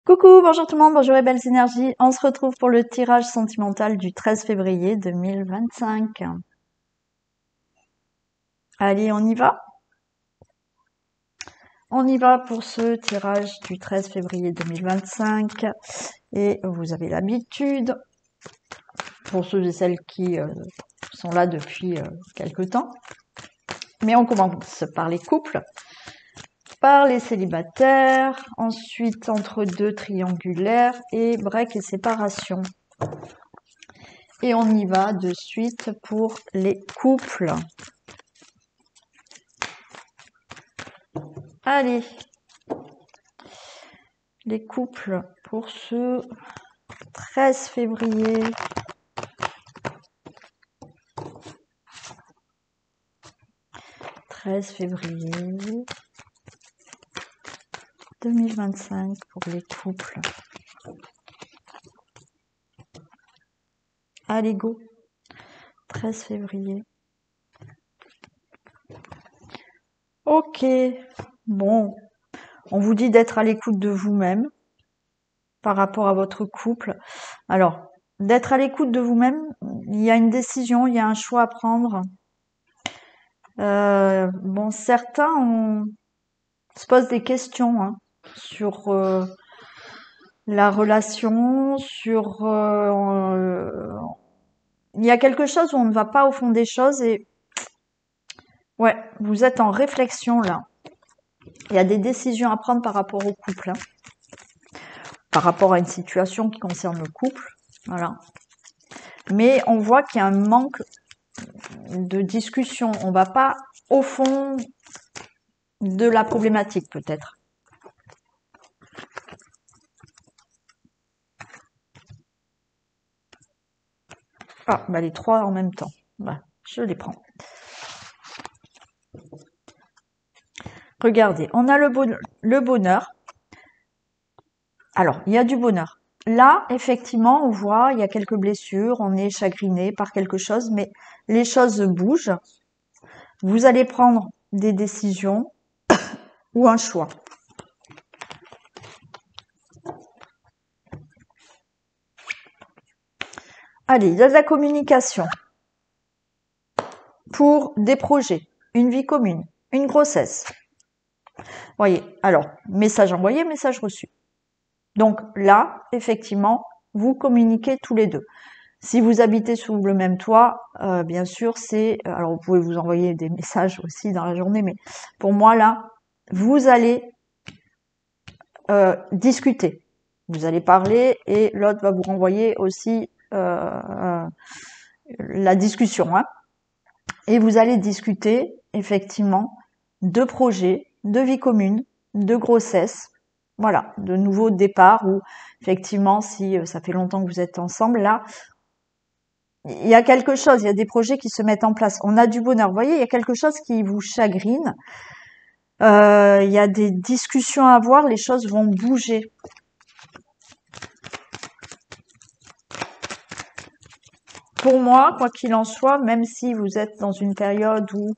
Coucou, bonjour tout le monde, bonjour les belles énergies. On se retrouve pour le tirage sentimental du 13 février 2025. Allez, on y va? On y va pour ce tirage du 13 février 2025. Et vous avez l'habitude, pour ceux et celles qui sont là depuis quelques temps. Mais on commence par les couples, par les célibataires, ensuite entre deux triangulaires et break et séparation. Et on y va de suite pour les couples. Allez, les couples pour ce 13 février. « 13 février 2025 pour les couples. Allez, go. 13 février. Ok. Bon. On vous dit d'être à l'écoute de vous-même par rapport à votre couple. Alors, d'être à l'écoute de vous-même, il y a une décision, il y a un choix à prendre. Bon, certains se posent des questions sur la relation, sur... il y a quelque chose où on ne va pas au fond des choses et... Ouais, vous êtes en réflexion là. Il y a des décisions à prendre par rapport au couple. Par rapport à une situation qui concerne le couple. Voilà. Mais on voit qu'il y a un manque de discussion. On va pas au fond de la problématique peut-être. Ah, bah les trois en même temps. Bah, je les prends. Regardez, on a le bonheur. Alors, il y a du bonheur. Là, effectivement, on voit, il y a quelques blessures, on est chagriné par quelque chose, mais les choses bougent. Vous allez prendre des décisions ou un choix. Allez, il y a de la communication pour des projets, une vie commune, une grossesse. Voyez, alors, message envoyé, message reçu. Donc là, effectivement, vous communiquez tous les deux. Si vous habitez sous le même toit, bien sûr, alors vous pouvez vous envoyer des messages aussi dans la journée, mais pour moi là, vous allez discuter. Vous allez parler et l'autre va vous renvoyer aussi la discussion. Et vous allez discuter effectivement de projets, de vie commune, de grossesse, voilà, de nouveaux départs ou effectivement si ça fait longtemps que vous êtes ensemble, là, il y a quelque chose, il y a des projets qui se mettent en place. On a du bonheur, vous voyez, il y a quelque chose qui vous chagrine. Il y a des discussions à avoir, les choses vont bouger. Pour moi, quoi qu'il en soit, même si vous êtes dans une période où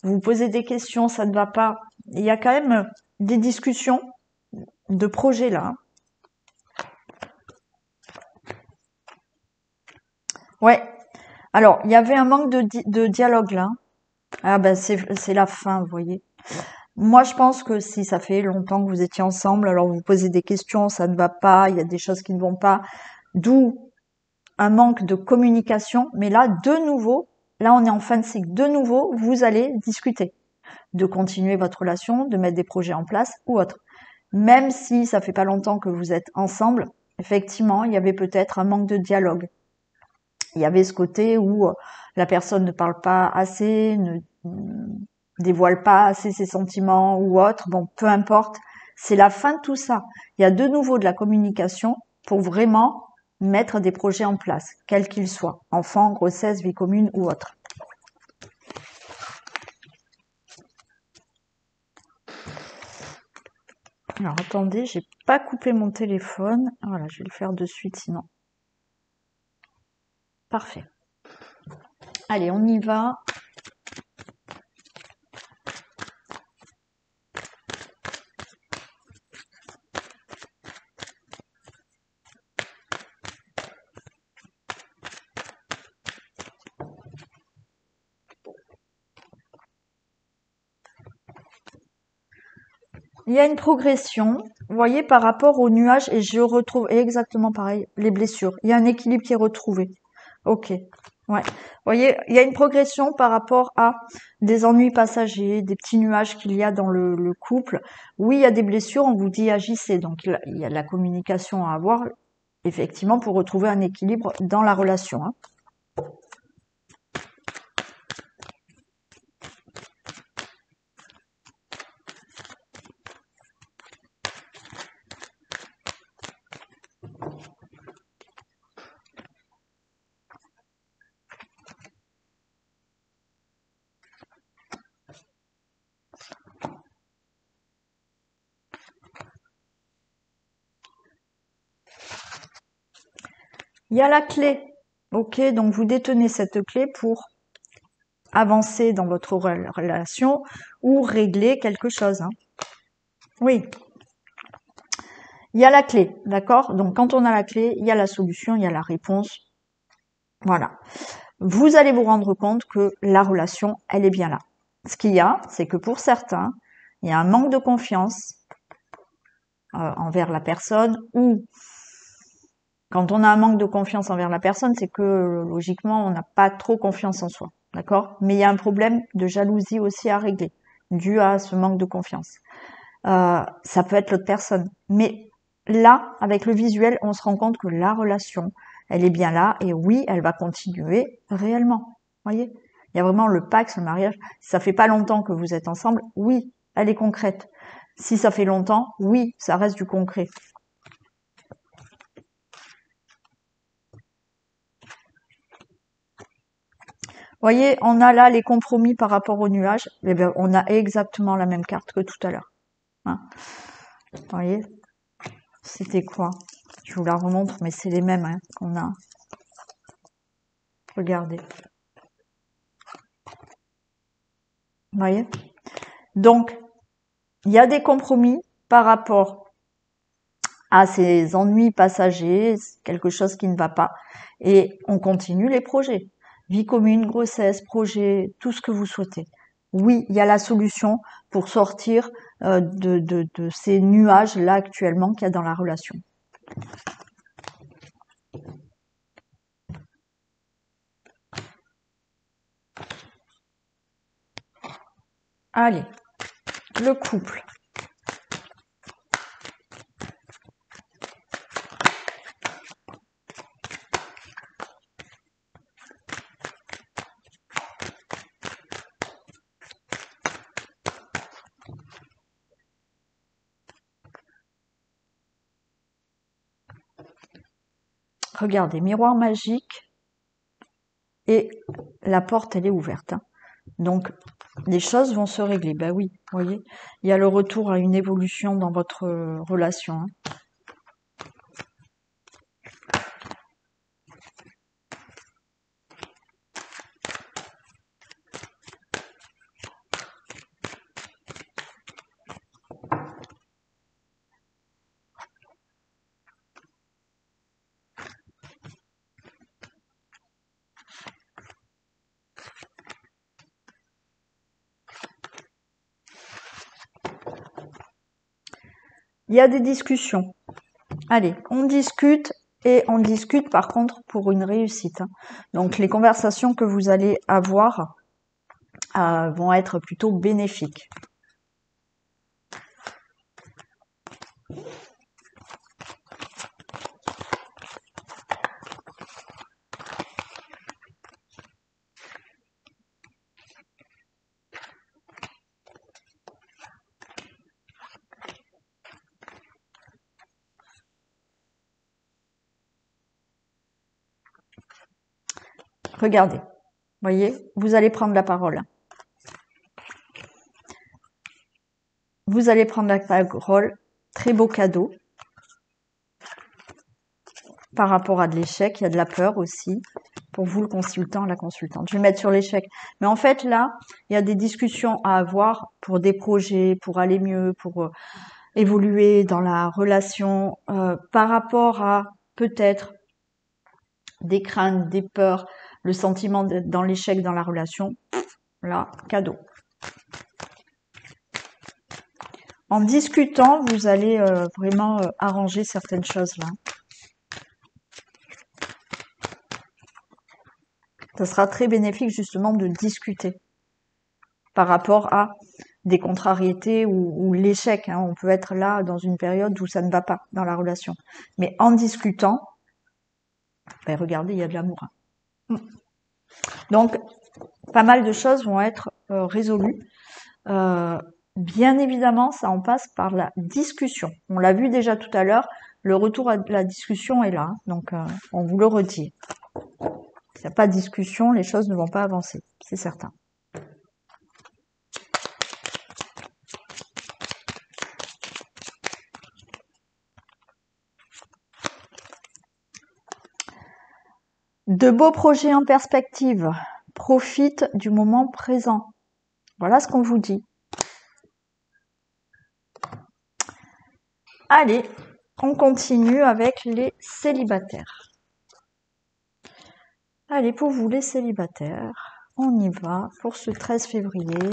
vous vous posez des questions, ça ne va pas, il y a quand même des discussions de projets là. Ouais. Alors, il y avait un manque de dialogue là. Ah ben c'est la fin, vous voyez. Moi, je pense que si ça fait longtemps que vous étiez ensemble, alors vous posez des questions, ça ne va pas, il y a des choses qui ne vont pas, d'où un manque de communication. Mais là, de nouveau, là on est en fin de cycle, de nouveau, vous allez discuter de continuer votre relation, de mettre des projets en place ou autre. Même si ça fait pas longtemps que vous êtes ensemble, effectivement, il y avait peut-être un manque de dialogue. Il y avait ce côté où la personne ne parle pas assez, ne dévoile pas assez ses sentiments ou autre. Bon, peu importe. C'est la fin de tout ça. Il y a de nouveau de la communication pour vraiment mettre des projets en place, quels qu'ils soient. Enfant, grossesse, vie commune ou autre. Alors attendez, j'ai pas coupé mon téléphone. Voilà, je vais le faire de suite sinon. Parfait. Allez, on y va. il y a une progression, vous voyez, par rapport aux nuages, et je retrouve exactement pareil, les blessures. Il y a un équilibre qui est retrouvé. Ok, ouais. Vous voyez, il y a une progression par rapport à des ennuis passagers, des petits nuages qu'il y a dans le couple. Oui, il y a des blessures, on vous dit agissez. Donc, il y a de la communication à avoir, effectivement, pour retrouver un équilibre dans la relation. Hein. Il y a la clé. Ok, donc vous détenez cette clé pour avancer dans votre relation ou régler quelque chose. Hein. Oui. Il y a la clé, d'accord? Donc quand on a la clé, il y a la solution, il y a la réponse. Voilà. Vous allez vous rendre compte que la relation, elle est bien là. Ce qu'il y a, c'est que pour certains, il y a un manque de confiance envers la personne, ou quand on a un manque de confiance envers la personne, c'est que logiquement, on n'a pas trop confiance en soi, d'accord? Mais il y a un problème de jalousie aussi à régler, dû à ce manque de confiance. Ça peut être l'autre personne, mais là, avec le visuel, on se rend compte que la relation, elle est bien là, et oui, elle va continuer réellement. Voyez, il y a vraiment le pax, le mariage. Si ça fait pas longtemps que vous êtes ensemble, oui, elle est concrète. Si ça fait longtemps, oui, ça reste du concret. Voyez, on a là les compromis par rapport aux nuages. Eh bien, on a exactement la même carte que tout à l'heure. Hein. Voyez, c'était quoi? Je vous la remontre, mais c'est les mêmes hein, qu'on a. Regardez. Vous voyez? Donc, il y a des compromis par rapport à ces ennuis passagers, quelque chose qui ne va pas. Et on continue les projets. Vie commune, grossesse, projet, tout ce que vous souhaitez. Oui, il y a la solution pour sortir de ces nuages-là actuellement qu'il y a dans la relation. Allez, le couple. Regardez, miroir magique et la porte, elle est ouverte. Hein. Donc, les choses vont se régler. Ben oui, vous voyez, il y a le retour à une évolution dans votre relation. Hein. Il y a des discussions. Allez, on discute et on discute par contre pour une réussite. Hein. Donc les conversations que vous allez avoir vont être plutôt bénéfiques. Regardez, voyez, vous allez prendre la parole. Vous allez prendre la parole, très beau cadeau. Par rapport à de l'échec, il y a de la peur aussi. Pour vous, le consultant, la consultante. Je vais mettre sur l'échec. Mais en fait, là, il y a des discussions à avoir pour des projets, pour aller mieux, pour évoluer dans la relation, par rapport à peut-être des craintes, des peurs, le sentiment d'être dans l'échec dans la relation. Là, cadeau. En discutant, vous allez vraiment arranger certaines choses là. Ça sera très bénéfique justement de discuter par rapport à des contrariétés ou l'échec. Hein. On peut être là dans une période où ça ne va pas dans la relation. Mais en discutant, ben regardez, il y a de l'amour. Hein. Donc, pas mal de choses vont être résolues. Bien évidemment, ça en passe par la discussion. On l'a vu déjà tout à l'heure, le retour à la discussion est là. Hein. Donc, on vous le redit. S'il n'y a pas de discussion, les choses ne vont pas avancer, c'est certain. De beaux projets en perspective. Profite du moment présent. Voilà ce qu'on vous dit. Allez, on continue avec les célibataires. Allez, pour vous les célibataires, on y va pour ce 13 février.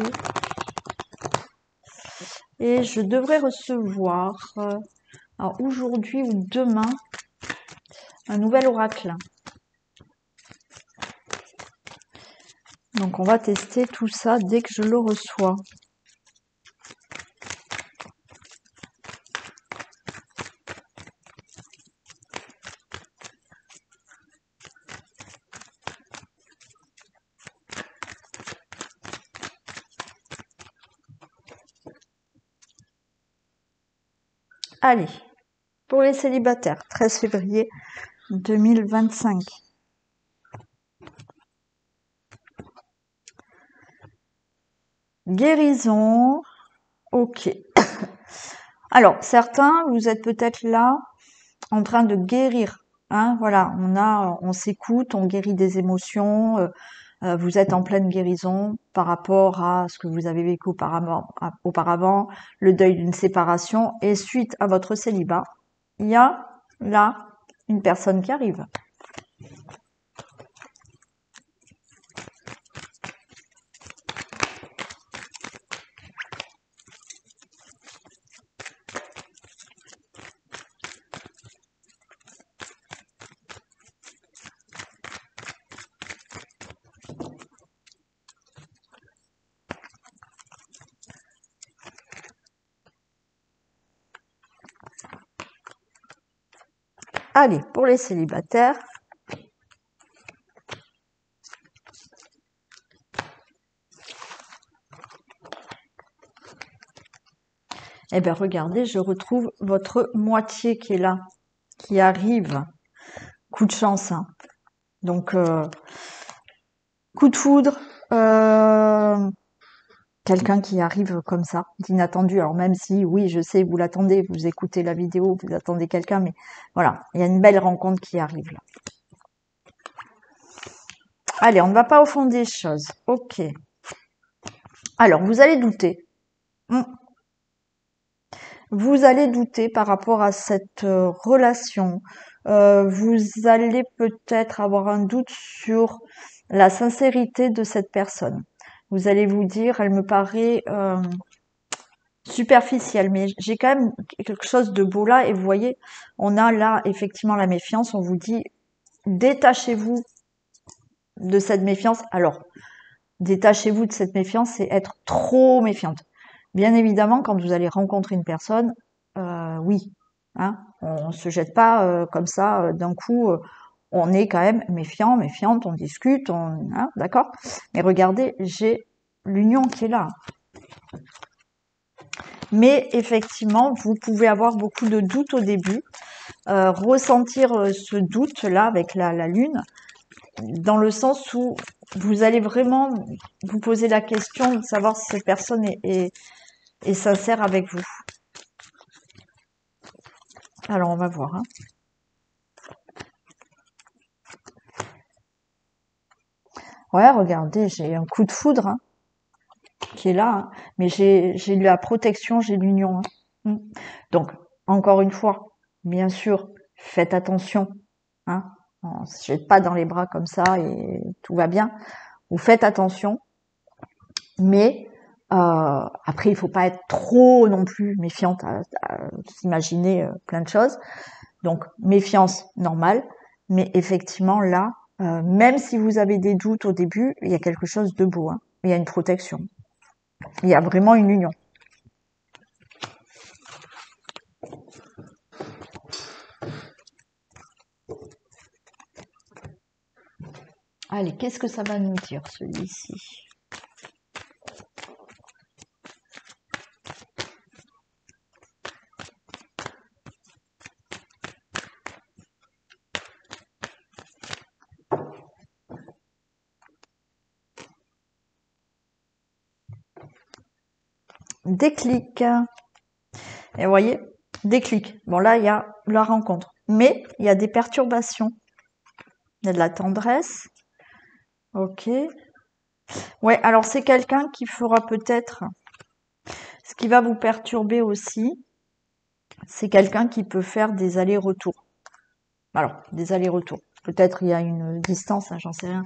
Et je devrais recevoir aujourd'hui ou demain un nouvel oracle. Donc on va tester tout ça dès que je le reçois. Allez, pour les célibataires, 13 février 2025. Guérison, ok. Alors, certains, vous êtes peut-être là en train de guérir. Hein, voilà, on s'écoute, on guérit des émotions. Vous êtes en pleine guérison par rapport à ce que vous avez vécu auparavant, le deuil d'une séparation. Et suite à votre célibat, il y a là une personne qui arrive. Allez, pour les célibataires, eh bien regardez, je retrouve votre moitié qui est là, qui arrive. Coup de chance. Hein. Donc, coup de foudre, quelqu'un qui arrive comme ça, d'inattendu. Alors même si, oui, je sais, vous l'attendez, vous écoutez la vidéo, vous attendez quelqu'un, mais voilà, il y a une belle rencontre qui arrive là. Allez, on ne va pas au fond des choses. Ok. Alors, vous allez douter. Vous allez douter par rapport à cette relation. Vous allez peut-être avoir un doute sur la sincérité de cette personne. Vous allez vous dire, elle me paraît superficielle, mais j'ai quand même quelque chose de beau là. Et vous voyez, on a là effectivement la méfiance. On vous dit, détachez-vous de cette méfiance. Alors, détachez-vous de cette méfiance, c'est être trop méfiante. Bien évidemment, quand vous allez rencontrer une personne, oui, hein, on se jette pas comme ça d'un coup. On est quand même méfiant, méfiante, on discute, hein, d'accord. Mais regardez, j'ai l'union qui est là. Mais effectivement, vous pouvez avoir beaucoup de doutes au début, ressentir ce doute-là avec la lune, dans le sens où vous allez vraiment vous poser la question de savoir si cette personne est sincère avec vous. Alors, on va voir. Hein. Ouais, regardez, j'ai un coup de foudre hein, qui est là, hein, mais j'ai la protection, j'ai l'union. Hein. Donc, encore une fois, bien sûr, faites attention. Hein. On ne se jette pas dans les bras comme ça et tout va bien. Vous faites attention, mais Après, il faut pas être trop non plus méfiante à s'imaginer plein de choses. Donc, méfiance normale. Mais effectivement, là, même si vous avez des doutes au début, il y a quelque chose de beau. Hein. Il y a une protection. Il y a vraiment une union. Allez, qu'est-ce que ça va nous dire, celui-ci? Déclic. Et vous voyez, déclic. Bon, là, il y a la rencontre. Mais il y a des perturbations. Il y a de la tendresse. Ok. Ouais, alors c'est quelqu'un qui fera peut-être... Ce qui va vous perturber aussi, c'est quelqu'un qui peut faire des allers-retours. Alors, des allers-retours. Peut-être il y a une distance, hein, j'en sais rien.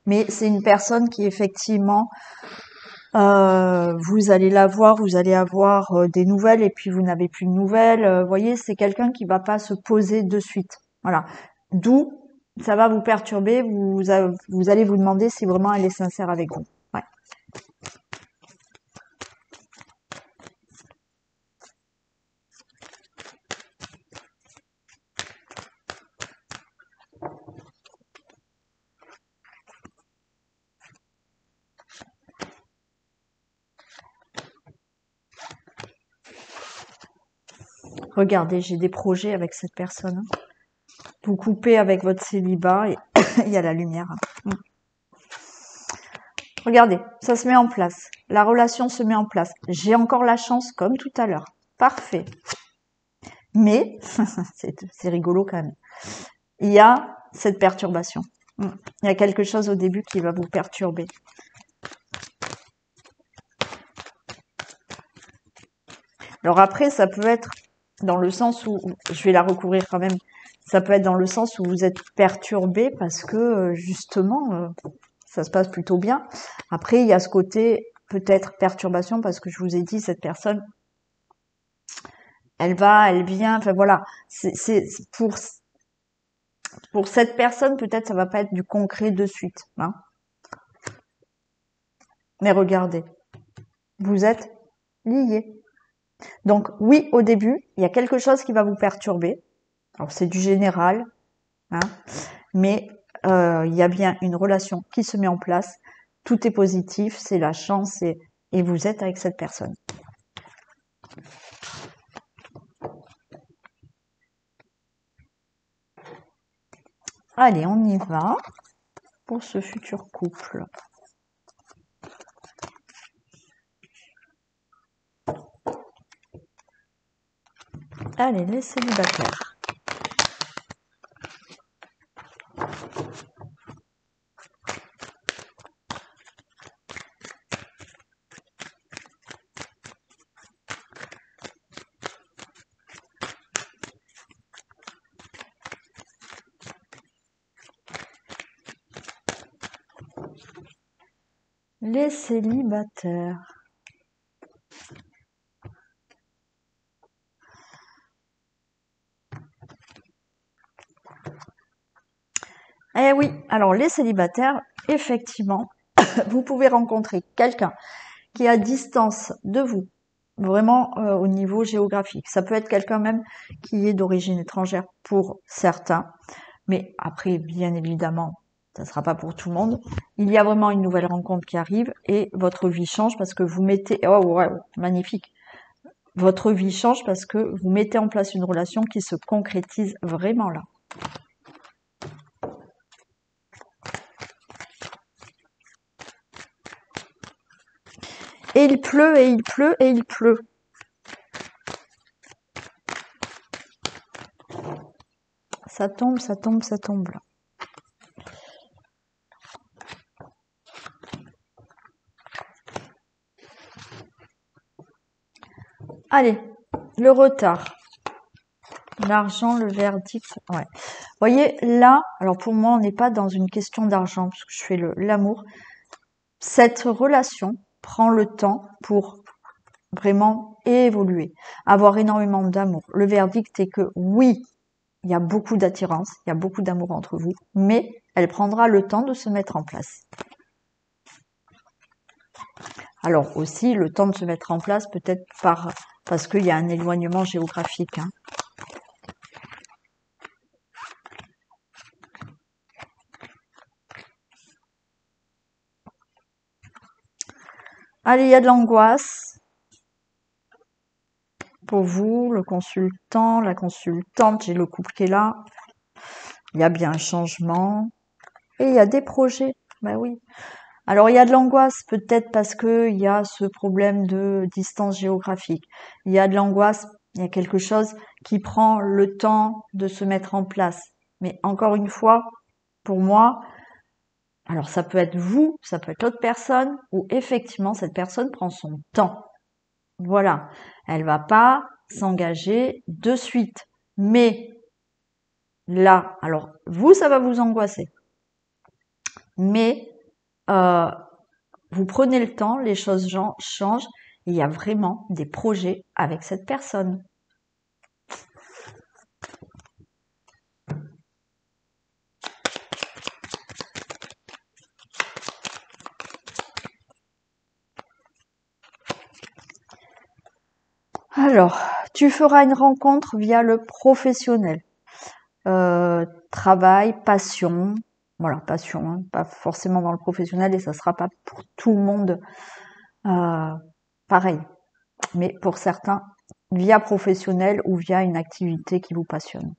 Mais c'est une personne qui, effectivement... vous allez la voir, vous allez avoir des nouvelles et puis vous n'avez plus de nouvelles. Vous voyez, c'est quelqu'un qui va pas se poser de suite. Voilà. D'où ça va vous perturber. Vous allez vous demander si vraiment elle est sincère avec vous. Ouais. Regardez, j'ai des projets avec cette personne. Hein. Vous coupez avec votre célibat et il y a la lumière. Hein. Regardez, ça se met en place. La relation se met en place. J'ai encore la chance comme tout à l'heure. Parfait. Mais, c'est rigolo quand même, il y a cette perturbation. Il y a quelque chose au début qui va vous perturber. Alors après, ça peut être dans le sens où, je vais la recouvrir quand même, ça peut être dans le sens où vous êtes perturbé parce que justement, ça se passe plutôt bien. Après, il y a ce côté peut-être perturbation parce que je vous ai dit, cette personne, elle va, elle vient, enfin voilà, c'est pour cette personne, peut-être ça va pas être du concret de suite. Hein. Mais regardez, vous êtes liés. Donc oui, au début, il y a quelque chose qui va vous perturber. Alors c'est du général, hein, mais il y a bien une relation qui se met en place. Tout est positif, c'est la chance et vous êtes avec cette personne. Allez, on y va pour ce futur couple. Allez, les célibataires. Les célibataires. Eh oui, alors les célibataires, effectivement, vous pouvez rencontrer quelqu'un qui est à distance de vous, vraiment au niveau géographique. Ça peut être quelqu'un même qui est d'origine étrangère pour certains, mais après, bien évidemment, ça ne sera pas pour tout le monde. Il y a vraiment une nouvelle rencontre qui arrive et votre vie change parce que vous mettez... Oh, ouais, magnifique. Votre vie change parce que vous mettez en place une relation qui se concrétise vraiment là. Et il pleut, et il pleut, et il pleut. Ça tombe, ça tombe, ça tombe là. Allez, le retard. L'argent, le verdict. Ouais. Vous voyez, là, alors pour moi, on n'est pas dans une question d'argent, parce que je fais l'amour. Cette relation, prend le temps pour vraiment évoluer, avoir énormément d'amour. Le verdict est que oui, il y a beaucoup d'attirance, il y a beaucoup d'amour entre vous, mais elle prendra le temps de se mettre en place. Alors aussi, le temps de se mettre en place, peut-être parce qu'il y a un éloignement géographique. Hein. Allez, il y a de l'angoisse pour vous, le consultant, la consultante, j'ai le couple qui est là. Il y a bien un changement. Et il y a des projets. Ben oui. Alors, il y a de l'angoisse, peut-être parce qu'il y a ce problème de distance géographique. Il y a de l'angoisse, il y a quelque chose qui prend le temps de se mettre en place. Mais encore une fois, pour moi, alors ça peut être vous, ça peut être l'autre personne, ou effectivement, cette personne prend son temps. Voilà. Elle va pas s'engager de suite. Mais là, alors vous, ça va vous angoisser. Mais vous prenez le temps, les choses changent, et il y a vraiment des projets avec cette personne. Alors, tu feras une rencontre via le professionnel. Travail, passion, voilà, passion, hein, pas forcément dans le professionnel et ça sera pas pour tout le monde pareil. Mais pour certains, via professionnel ou via une activité qui vous passionne.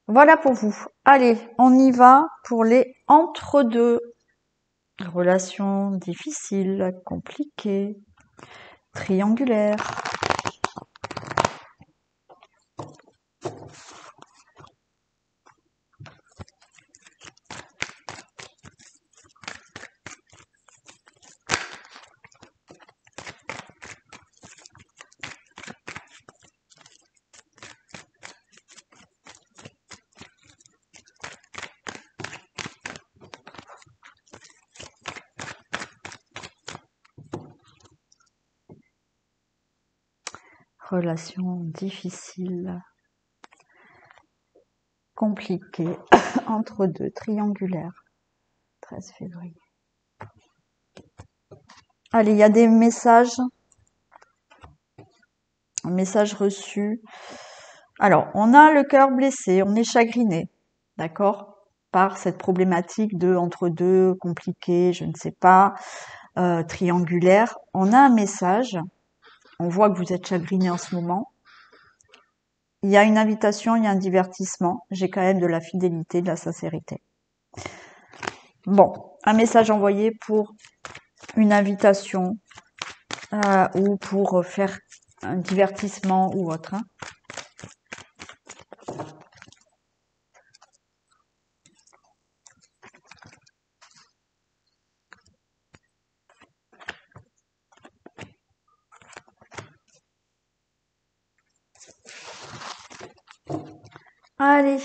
Voilà pour vous. Allez, on y va pour les entre-deux. Relations difficiles, compliquées, triangulaires. Relations difficiles, compliquées, entre deux, triangulaires. 13 février. Allez, il y a des messages. Un message reçu. Alors, on a le cœur blessé, on est chagriné, d'accord, par cette problématique de entre deux, compliqué, je ne sais pas, triangulaire. On a un message. On voit que vous êtes chagriné en ce moment. Il y a une invitation, il y a un divertissement. J'ai quand même de la fidélité, de la sincérité. Bon, un message envoyé pour une invitation ou pour faire un divertissement ou autre. Hein. Allez,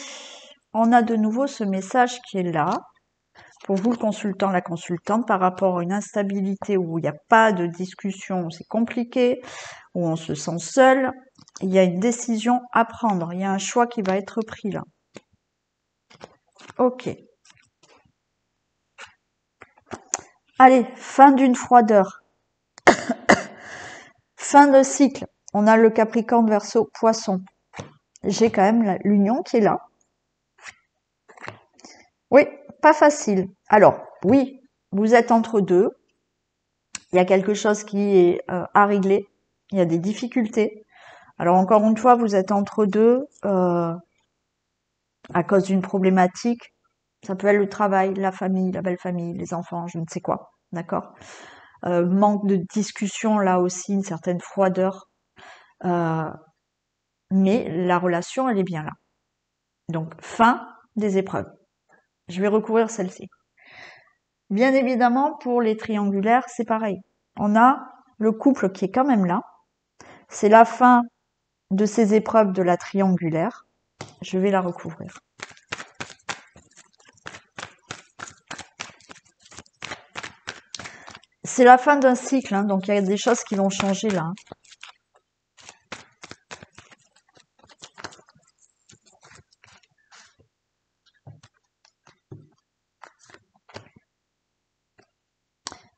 on a de nouveau ce message qui est là. Pour vous, le consultant, la consultante, par rapport à une instabilité où il n'y a pas de discussion, c'est compliqué, où on se sent seul, il y a une décision à prendre. Il y a un choix qui va être pris là. Ok. Allez, fin d'une froideur. Fin de cycle. On a le Capricorne, Verseau, Poisson. J'ai quand même l'union qui est là. Oui, pas facile. Alors, oui, vous êtes entre deux. Il y a quelque chose qui est à régler. Il y a des difficultés. Alors, encore une fois, vous êtes entre deux à cause d'une problématique. Ça peut être le travail, la famille, la belle famille, les enfants, je ne sais quoi. D'accord manque de discussion, là aussi, une certaine froideur. Mais la relation, elle est bien là. Donc, fin des épreuves. Je vais recouvrir celle-ci. Bien évidemment, pour les triangulaires, c'est pareil. On a le couple qui est quand même là. C'est la fin de ces épreuves de la triangulaire. Je vais la recouvrir. c'est la fin d'un cycle, hein, donc il y a des choses qui vont changer là. Hein.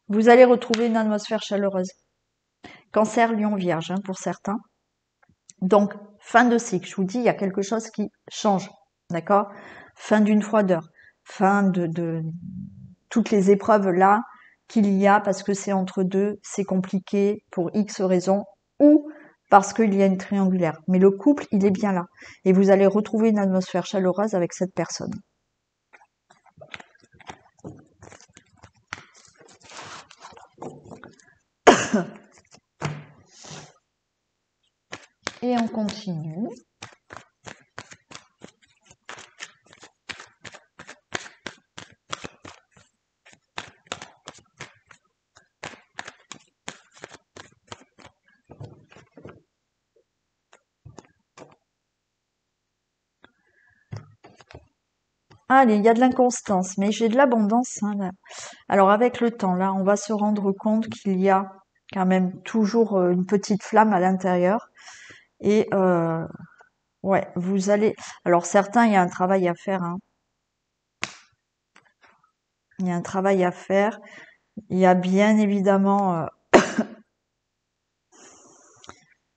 Vous allez retrouver une atmosphère chaleureuse. Cancer, Lion, Vierge, hein, pour certains. Donc, fin de cycle. Je vous dis, il y a quelque chose qui change. D'accord? Fin d'une froideur. Fin de toutes les épreuves là qu'il y a parce que c'est entre deux, c'est compliqué pour X raisons ou parce qu'il y a une triangulaire. Mais le couple, il est bien là. Et vous allez retrouver une atmosphère chaleureuse avec cette personne. Et on continue. Allez, il y a de l'inconstance, mais j'ai de l'abondance. Hein, là. Alors avec le temps, là, on va se rendre compte qu'il y a quand même toujours une petite flamme à l'intérieur. Et ouais, vous allez... Alors certains, il y a un travail à faire. Hein. Il y a un travail à faire. Il y a bien évidemment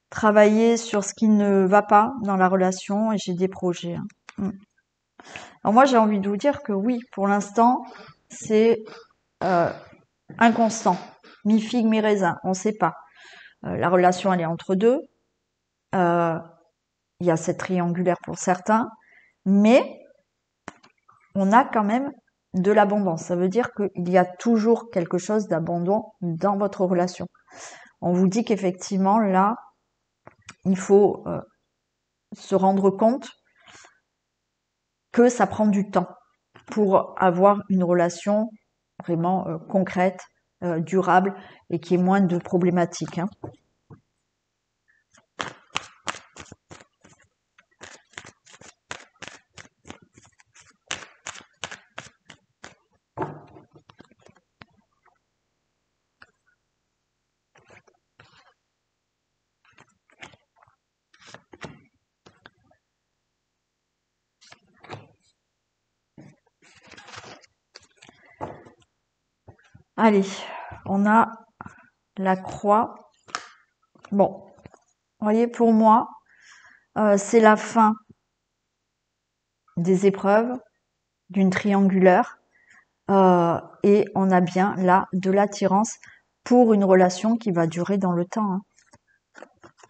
travailler sur ce qui ne va pas dans la relation et j'ai des projets. Hein. Alors moi, j'ai envie de vous dire que oui, pour l'instant, c'est inconstant. Mi figue, mi raisin, on ne sait pas. La relation, elle est entre deux. Il y a cette triangulaire pour certains, mais on a quand même de l'abondance. Ça veut dire qu'il y a toujours quelque chose d'abondant dans votre relation. On vous dit qu'effectivement, là, il faut se rendre compte que ça prend du temps pour avoir une relation vraiment concrète, durable et qui ait moins de problématiques. Hein. Allez, on a la croix. Bon, vous voyez, pour moi, c'est la fin des épreuves, d'une triangulaire, et on a bien là de l'attirance pour une relation qui va durer dans le temps. Hein.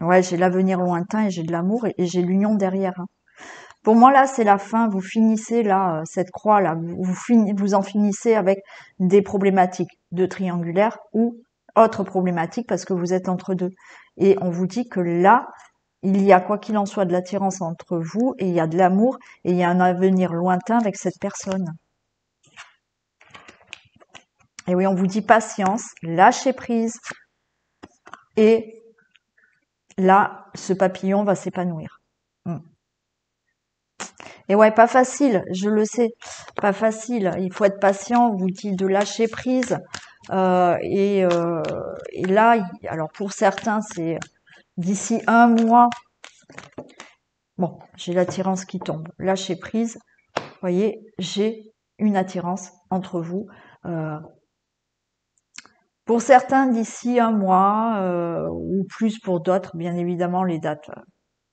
Ouais, j'ai l'avenir lointain et j'ai de l'amour et j'ai l'union derrière. Hein. Pour moi, là, c'est la fin. Vous finissez là, cette croix là, vous en finissez avec des problématiques de triangulaire ou autres problématiques parce que vous êtes entre deux. Et on vous dit que là, il y a quoi qu'il en soit de l'attirance entre vous et il y a de l'amour et il y a un avenir lointain avec cette personne. Et oui, on vous dit patience, lâchez prise et là, ce papillon va s'épanouir. Et ouais, pas facile, je le sais, pas facile. Il faut être patient, on vous dit de lâcher prise. Et là, alors pour certains, c'est d'ici un mois. Bon, j'ai l'attirance qui tombe. Lâchez prise. Vous voyez, j'ai une attirance entre vous. Pour certains, d'ici un mois, ou plus pour d'autres, bien évidemment, les dates,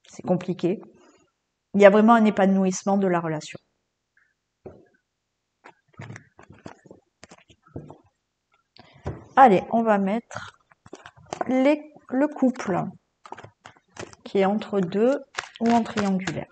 c'est compliqué. Il y a vraiment un épanouissement de la relation. Allez, on va mettre le couple qui est entre deux ou en triangulaire.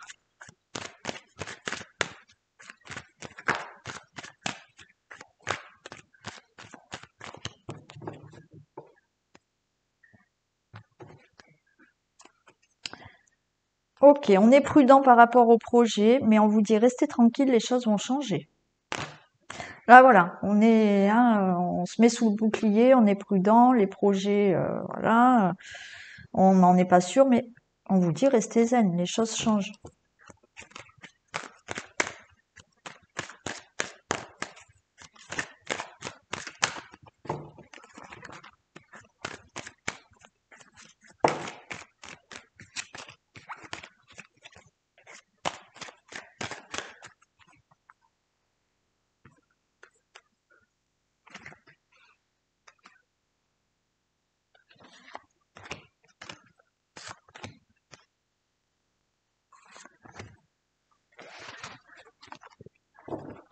Ok, on est prudent par rapport au projet, mais on vous dit restez tranquille, les choses vont changer. Là voilà, on est, hein, on se met sous le bouclier, on est prudent, les projets, voilà, on n'en est pas sûr, mais on vous dit restez zen, les choses changent.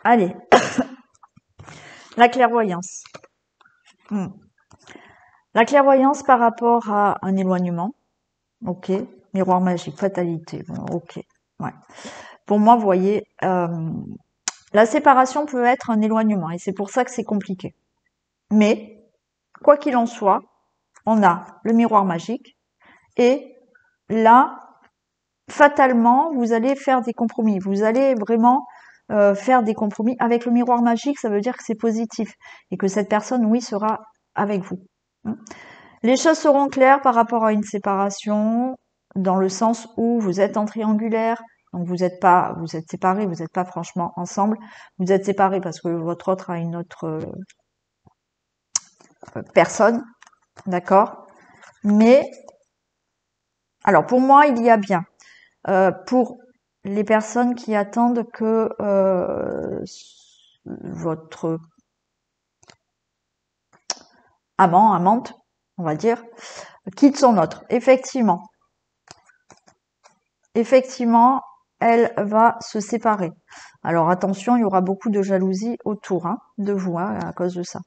Allez, la clairvoyance. La clairvoyance par rapport à un éloignement. Ok. Miroir magique, fatalité. Bon, ok. Ouais. Pour moi, vous voyez, la séparation peut être un éloignement et c'est pour ça que c'est compliqué. Mais, quoi qu'il en soit, on a le miroir magique et là, fatalement, vous allez faire des compromis. Vous allez vraiment faire des compromis. Avec le miroir magique, ça veut dire que c'est positif et que cette personne, oui, sera avec vous. Les choses seront claires par rapport à une séparation, dans le sens où vous êtes en triangulaire, donc vous êtes séparés, vous n'êtes pas franchement ensemble. Vous êtes séparés parce que votre autre a une autre personne, d'accord. Mais alors pour moi, il y a bien pour les personnes qui attendent que votre amant, amante, on va dire, quitte son autre. Effectivement, elle va se séparer. Alors attention, il y aura beaucoup de jalousie autour de vous à cause de ça.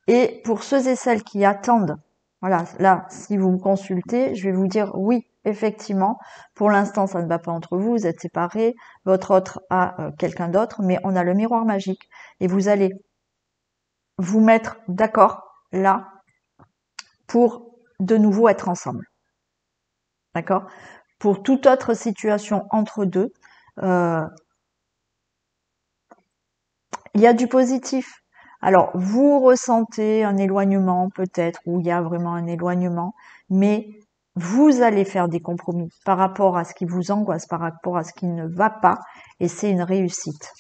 Et pour ceux et celles qui attendent, voilà, là, si vous me consultez, je vais vous dire oui, effectivement, pour l'instant, ça ne va pas entre vous, vous êtes séparés, votre autre a quelqu'un d'autre, mais on a le miroir magique et vous allez vous mettre d'accord là pour de nouveau être ensemble. D'accord? Pour toute autre situation entre deux, il y a du positif. Alors, vous ressentez un éloignement peut-être, ou il y a vraiment un éloignement, mais vous allez faire des compromis par rapport à ce qui vous angoisse, par rapport à ce qui ne va pas, et c'est une réussite.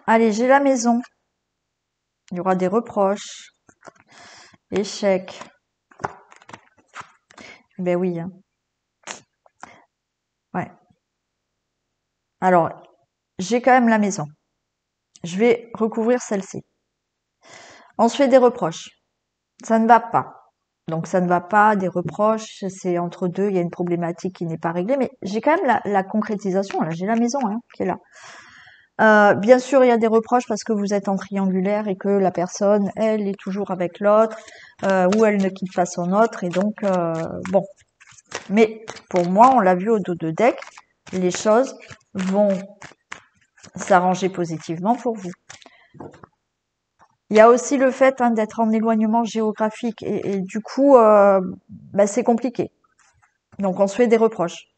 Allez, j'ai la maison. Il y aura des reproches, échecs. Ben oui. Ouais. Alors, j'ai quand même la maison. Je vais recouvrir celle-ci. On se fait des reproches. Ça ne va pas. Donc ça ne va pas, des reproches, c'est entre deux, il y a une problématique qui n'est pas réglée, mais j'ai quand même la concrétisation, là, j'ai la maison qui est là. Bien sûr, il y a des reproches parce que vous êtes en triangulaire et que la personne, elle, est toujours avec l'autre, ou elle ne quitte pas son autre, et donc, bon. Mais pour moi, on l'a vu au dos de deck, les choses vont s'arranger positivement pour vous. Il y a aussi le fait d'être en éloignement géographique et du coup, c'est compliqué. Donc on se fait des reproches.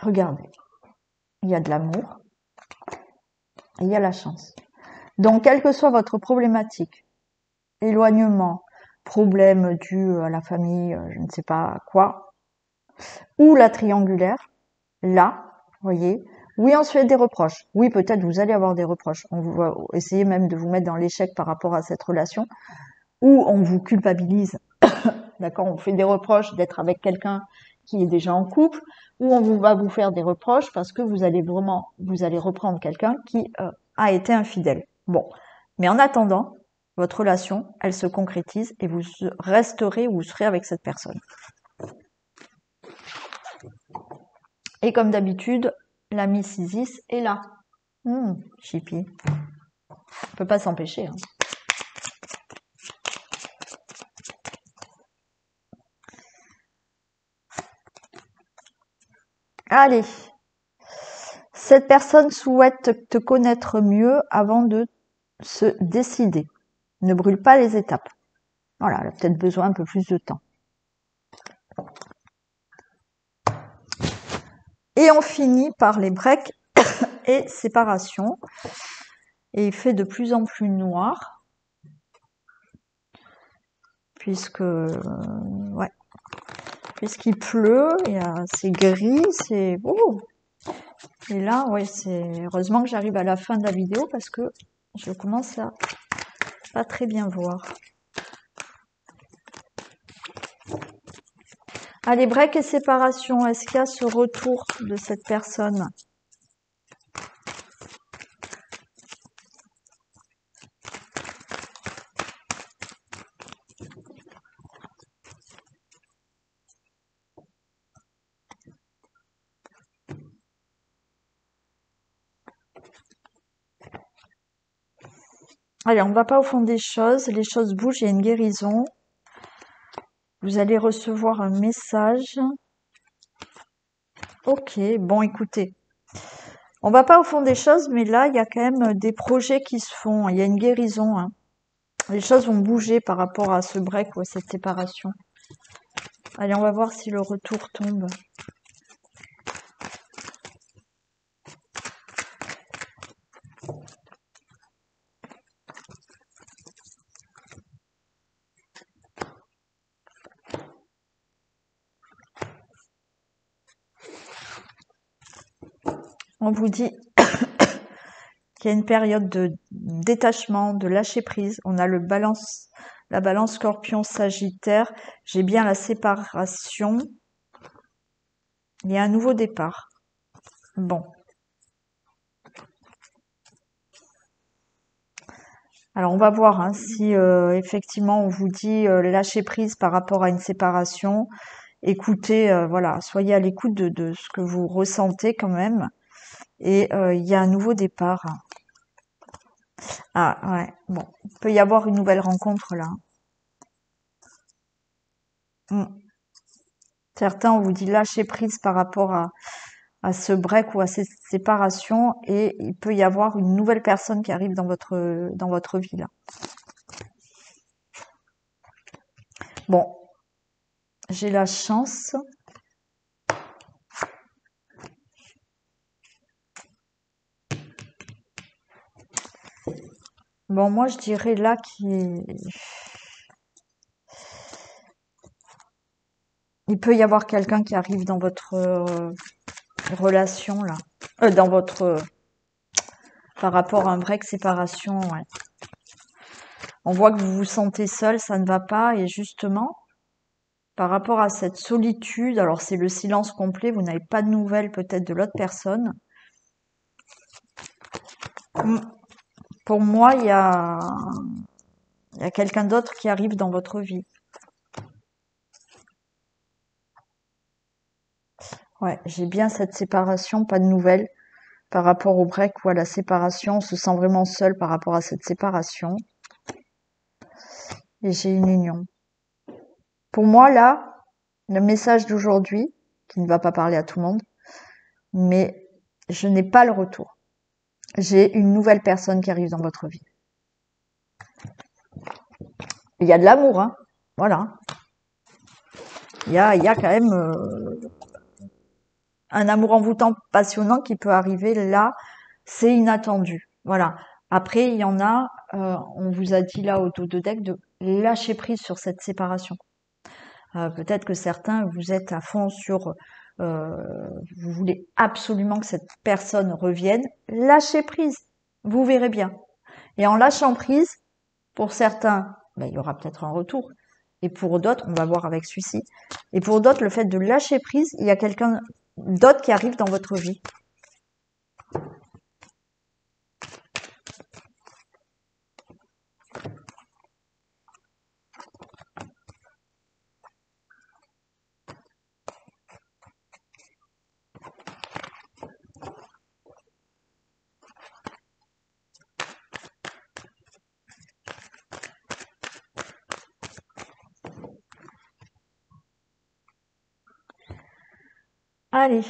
Regardez, il y a de l'amour et il y a la chance. Donc quelle que soit votre problématique, éloignement, problème dû à la famille, je ne sais pas quoi, ou la triangulaire, là, voyez, oui, on se fait des reproches. Oui, peut-être vous allez avoir des reproches. On va essayer même de vous mettre dans l'échec par rapport à cette relation, ou on vous culpabilise. D'accord, on vous fait des reproches d'être avec quelqu'un qui est déjà en couple, ou on va vous faire des reproches parce que vous allez reprendre quelqu'un qui a été infidèle. Bon, mais en attendant, votre relation, elle se concrétise et vous resterez ou vous serez avec cette personne. Et comme d'habitude, la Miss Isis est là. Chippy. On peut pas s'empêcher. Allez. Cette personne souhaite te connaître mieux avant de se décider. Ne brûle pas les étapes. Voilà, elle a peut-être besoin un peu plus de temps. Et on finit par les breaks et séparation. Et il fait de plus en plus noir. Puisqu'il pleut, c'est gris, c'est beau. Et là, c'est heureusement que j'arrive à la fin de la vidéo parce que je commence à pas très bien voir. Allez, break et séparation. Est-ce qu'il y a ce retour de cette personne? Allez, on ne va pas au fond des choses. Les choses bougent, il y a une guérison. Vous allez recevoir un message. Ok, bon, écoutez. On va pas au fond des choses, mais là, il y a quand même des projets qui se font. Il y a une guérison, hein. Les choses vont bouger par rapport à ce break ou à cette séparation. Allez, on va voir si le retour tombe. On vous dit qu'il y a une période de détachement, de lâcher prise. On a la balance scorpion sagittaire. J'ai bien la séparation. Il y a un nouveau départ. Bon. Alors on va voir hein, si effectivement on vous dit lâcher prise par rapport à une séparation. Écoutez, voilà, soyez à l'écoute de ce que vous ressentez quand même. Et il y a un nouveau départ. Ah ouais, bon, il peut y avoir une nouvelle rencontre là. Mm. Certains, on vous dit lâcher prise par rapport à ce break ou à cette séparation et il peut y avoir une nouvelle personne qui arrive dans votre vie là. Bon, j'ai la chance. Bon, moi je dirais là qu'il peut y avoir quelqu'un qui arrive dans votre relation là, dans votre par rapport à un break séparation. Ouais. On voit que vous vous sentez seul, ça ne va pas et justement par rapport à cette solitude, alors c'est le silence complet, vous n'avez pas de nouvelles peut-être de l'autre personne. Pour moi, il y a quelqu'un d'autre qui arrive dans votre vie. Ouais, j'ai bien cette séparation, pas de nouvelles par rapport au break ou à la séparation. On se sent vraiment seul par rapport à cette séparation. Et j'ai une union. Pour moi, là, le message d'aujourd'hui, qui ne va pas parler à tout le monde, mais je n'ai pas le retour. J'ai une nouvelle personne qui arrive dans votre vie. Il y a de l'amour, hein. Voilà. Il y a quand même un amour envoûtant, passionnant qui peut arriver là. C'est inattendu. Voilà. Après, il y en a, on vous a dit là au dos de deck de lâcher prise sur cette séparation. Peut-être que certains, vous êtes à fond sur, vous voulez absolument que cette personne revienne. Lâchez prise. Vous verrez bien. Et en lâchant prise, pour certains, ben, il y aura peut-être un retour. Et pour d'autres, on va voir avec celui-ci. Et pour d'autres, le fait de lâcher prise, il y a quelqu'un d'autre qui arrive dans votre vie. Allez.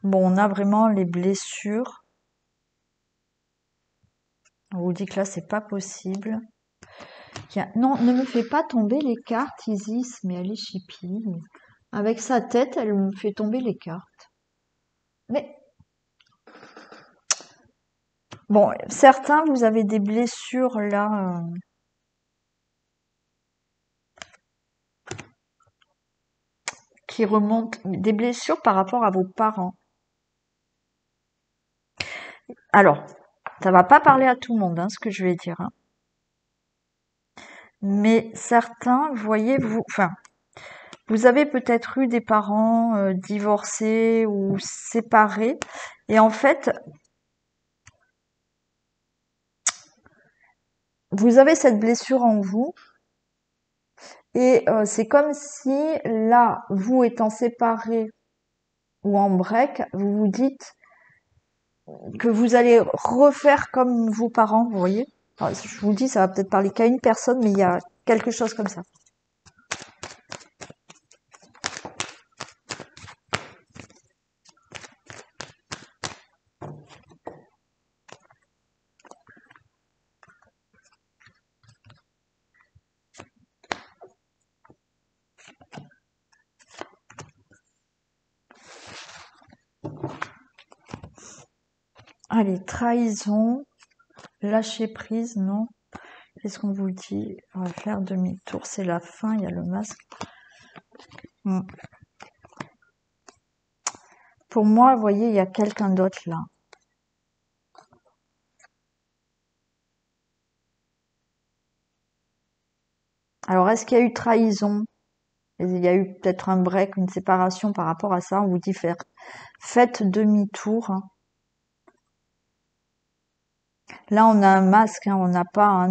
Bon, on a vraiment les blessures. On vous dit que là, c'est pas possible. Non, ne me fais pas tomber les cartes, Isis, mais elle est chippie. Avec sa tête, elle me fait tomber les cartes. Mais bon, certains, vous avez des blessures là. Qui remontent, des blessures par rapport à vos parents. Alors, ça va pas parler à tout le monde, hein, ce que je vais dire. Hein. Mais certains, voyez, vous avez peut-être eu des parents divorcés ou séparés. Et en fait, vous avez cette blessure en vous. Et c'est comme si, là, vous étant séparés ou en break, vous vous dites que vous allez refaire comme vos parents, vous voyez. Alors, je vous dis, ça va peut-être parler qu'à une personne, mais il y a quelque chose comme ça. Allez, trahison, lâcher prise, non. Qu'est-ce qu'on vous dit? On va faire demi-tour, c'est la fin, il y a le masque. Pour moi, vous voyez, il y a quelqu'un d'autre là. Alors, est-ce qu'il y a eu trahison? Il y a eu peut-être un break, une séparation par rapport à ça. On vous dit faites demi-tour. Là, on a un masque, hein, on n'a pas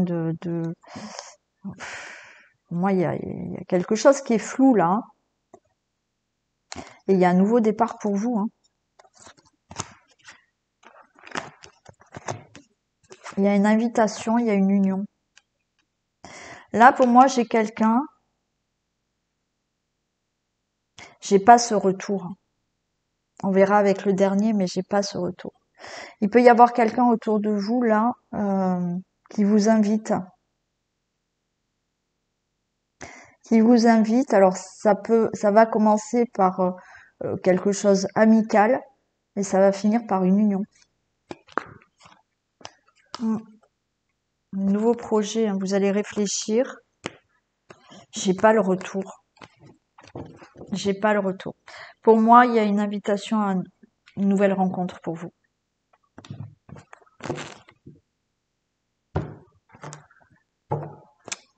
Moi, il y a quelque chose qui est flou là. Hein. Et il y a un nouveau départ pour vous. Hein. Il y a une invitation, il y a une union. Là, pour moi, j'ai quelqu'un. J'ai pas ce retour. On verra avec le dernier, mais j'ai pas ce retour. Il peut y avoir quelqu'un autour de vous là qui vous invite. Alors ça va commencer par quelque chose amical et ça va finir par une union. Nouveau projet, hein, vous allez réfléchir. J'ai pas le retour. J'ai pas le retour. Pour moi, il y a une invitation à une nouvelle rencontre pour vous.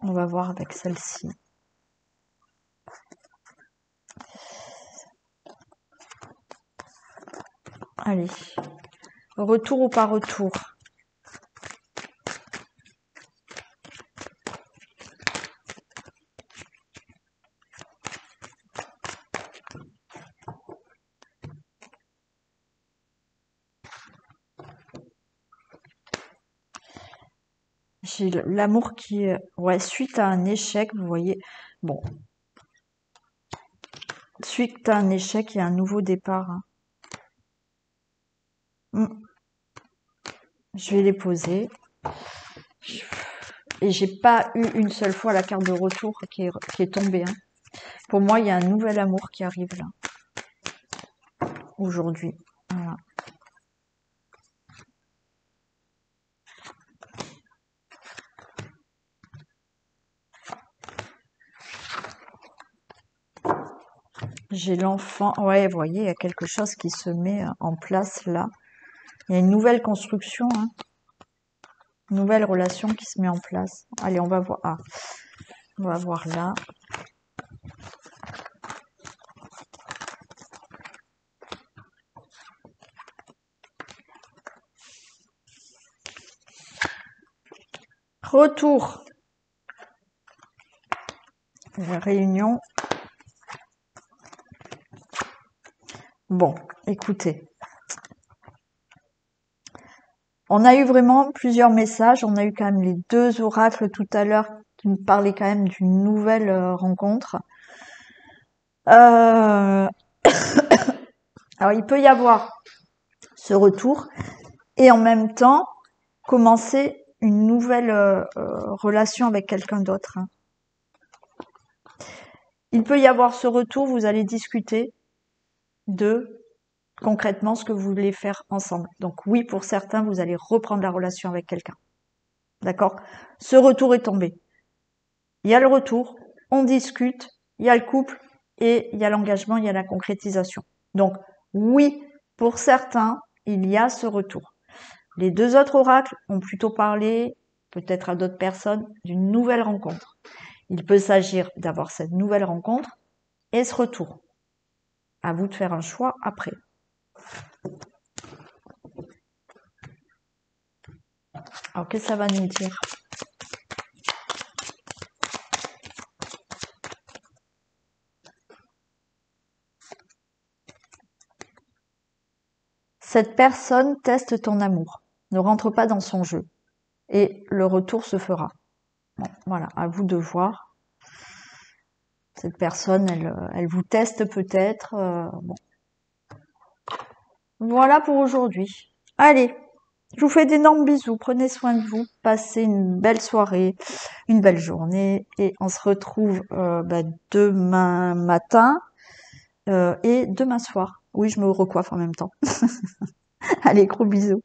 On va voir avec celle-ci. Allez. Retour ou pas retour? J'ai l'amour qui est... Ouais, suite à un échec, vous voyez. Bon. Suite à un échec, il y a un nouveau départ. Hein. Je vais les poser. Et j'ai pas eu une seule fois la carte de retour qui est tombée. Hein. Pour moi, il y a un nouvel amour qui arrive là. Aujourd'hui. Voilà. J'ai l'enfant. Ouais, vous voyez, il y a quelque chose qui se met en place là. Il y a une nouvelle construction, hein. Une nouvelle relation qui se met en place. Allez, on va voir. Ah, on va voir là. Retour. Réunion. Bon, écoutez. On a eu vraiment plusieurs messages. On a eu quand même les 2 oracles tout à l'heure qui nous parlaient quand même d'une nouvelle rencontre. Alors, il peut y avoir ce retour et en même temps commencer une nouvelle relation avec quelqu'un d'autre. Hein. Il peut y avoir ce retour, vous allez discuter de concrètement ce que vous voulez faire ensemble. Donc oui, pour certains, vous allez reprendre la relation avec quelqu'un. D'accord? Ce retour est tombé. Il y a le retour, on discute, il y a le couple et il y a l'engagement, il y a la concrétisation. Donc oui, pour certains, il y a ce retour. Les 2 autres oracles ont plutôt parlé peut-être à d'autres personnes, d'une nouvelle rencontre. Il peut s'agir d'avoir cette nouvelle rencontre et ce retour. À vous de faire un choix après. Alors, qu'est-ce que ça va nous dire? Cette personne teste ton amour. Ne rentre pas dans son jeu. Et le retour se fera. Bon, voilà, à vous de voir. Cette personne, elle vous teste peut-être. Bon. Voilà pour aujourd'hui. Allez, je vous fais d'énormes bisous. Prenez soin de vous. Passez une belle soirée, une belle journée. Et on se retrouve demain matin et demain soir. Oui, je me recoiffe en même temps. Allez, gros bisous.